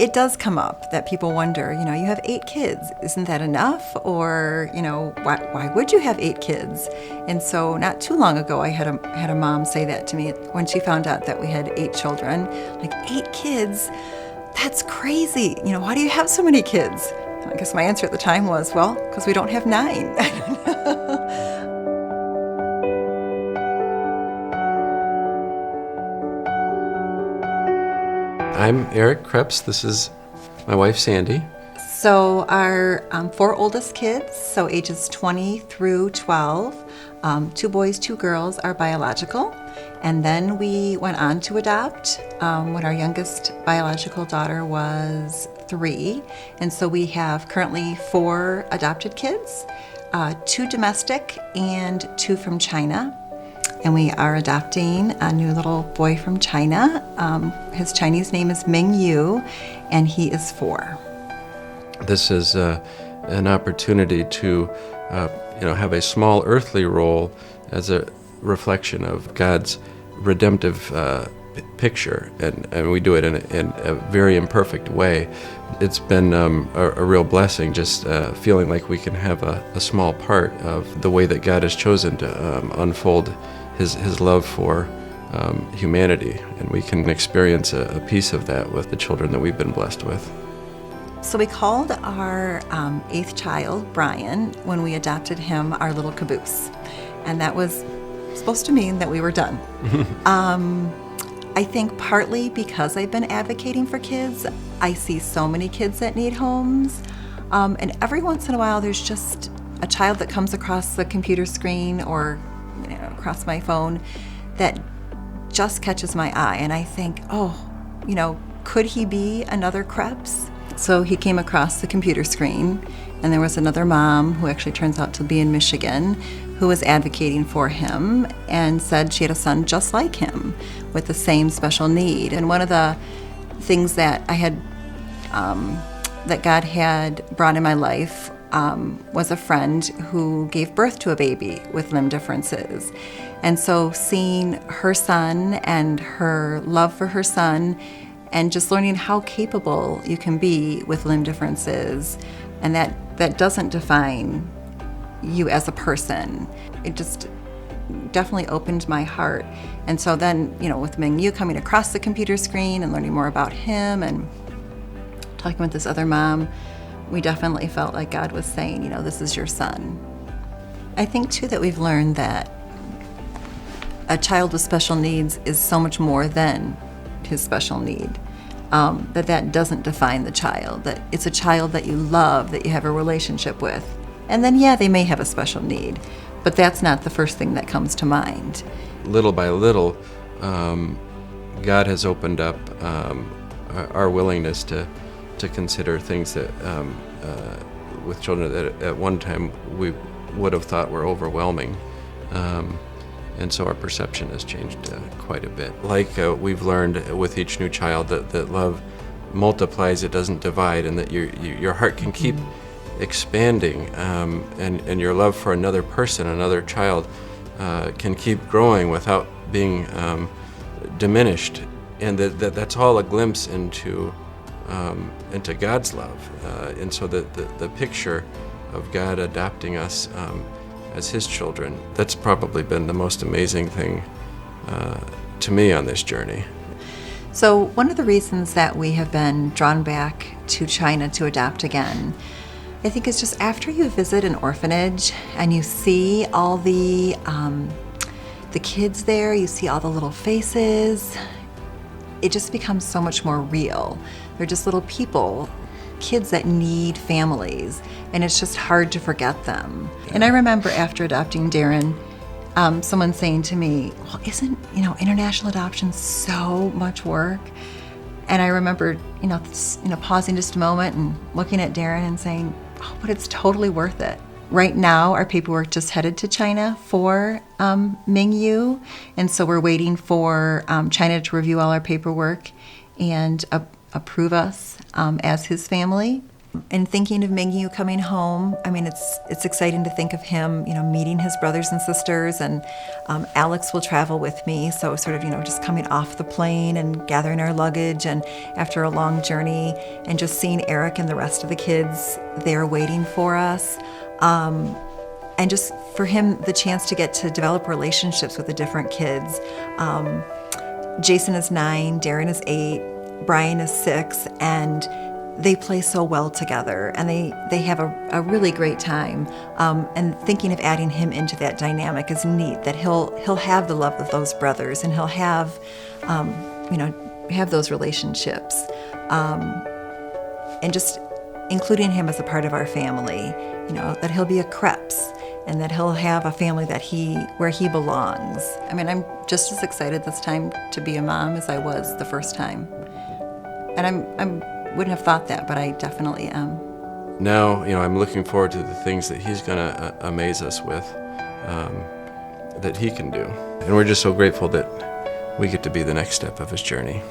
It does come up that people wonder, you have 8 kids. Isn't that enough? Or, why would you have 8 kids? And so not too long ago, I had a mom say that to me when she found out that we had 8 children. Like, 8 kids? That's crazy. Why do you have so many kids? I guess my answer at the time was, well, because we don't have 9. I'm Erik Kreps. This is my wife, Sandy. So our 4 oldest kids, so ages 20 through 12, 2 boys, 2 girls are biological. And then we went on to adopt when our youngest biological daughter was 3. And so we have currently 4 adopted kids, 2 domestic and 2 from China. And we are adopting a new little boy from China. His Chinese name is MingYu, and he is 4. This is an opportunity to, have a small earthly role as a reflection of God's redemptive picture, and we do it in a very imperfect way. It's been a real blessing, just feeling like we can have a small part of the way that God has chosen to unfold His love for humanity, and we can experience a piece of that with the children that we've been blessed with. So we called our 8th child, Brian, when we adopted him, our little caboose. And that was supposed to mean that we were done. I think partly because I've been advocating for kids, I see so many kids that need homes. And every once in a while, there's just a child that comes across the computer screen or across my phone that just catches my eye, and I think, could he be another Kreps? So he came across the computer screen, and there was another mom who actually turns out to be in Michigan who was advocating for him and said she had a son just like him with the same special need. And one of the things that I had that God had brought in my life was a friend who gave birth to a baby with limb differences. And so seeing her son and her love for her son and just learning how capable you can be with limb differences, and that doesn't define you as a person. It just definitely opened my heart. And so then, with MingYu coming across the computer screen and learning more about him and talking with this other mom, we definitely felt like God was saying, this is your son. I think, too, that we've learned that a child with special needs is so much more than his special need, that doesn't define the child, that it's a child that you love, that you have a relationship with. And then, they may have a special need, but that's not the first thing that comes to mind. Little by little, God has opened up our willingness to consider things that with children that at one time we would have thought were overwhelming. And so our perception has changed quite a bit. Like we've learned with each new child that love multiplies, it doesn't divide, and that your heart can keep expanding, and your love for another person, another child, can keep growing without being diminished. And that's all a glimpse into God's love. And so the picture of God adopting us as His children, that's probably been the most amazing thing to me on this journey. So one of the reasons that we have been drawn back to China to adopt again, I think, is just after you visit an orphanage and you see all the kids there, you see all the little faces, it just becomes so much more real. They're just little people, kids that need families, and it's just hard to forget them. And I remember after adopting Darren, someone saying to me, well, isn't, international adoption so much work? And I remember, pausing just a moment and looking at Darren and saying, oh, but it's totally worth it. Right now, our paperwork just headed to China for MingYu, and so we're waiting for China to review all our paperwork and approve us as his family. And thinking of MingYu coming home, I mean, it's exciting to think of him, meeting his brothers and sisters, and Alex will travel with me. So sort of, just coming off the plane and gathering our luggage, and after a long journey, and just seeing Erik and the rest of the kids there waiting for us. And just for him, the chance to get to develop relationships with the different kids. Jason is 9, Darren is 8, Brian is 6, and they play so well together, and they have a really great time. And thinking of adding him into that dynamic is neat, that he'll have the love of those brothers, and he'll have, have those relationships. And just including him as a part of our family, that he'll be a Kreps, and that he'll have a family where he belongs. I mean, I'm just as excited this time to be a mom as I was the first time. And I wouldn't have thought that, but I definitely am. Now, I'm looking forward to the things that he's going to amaze us with, that he can do. And we're just so grateful that we get to be the next step of his journey.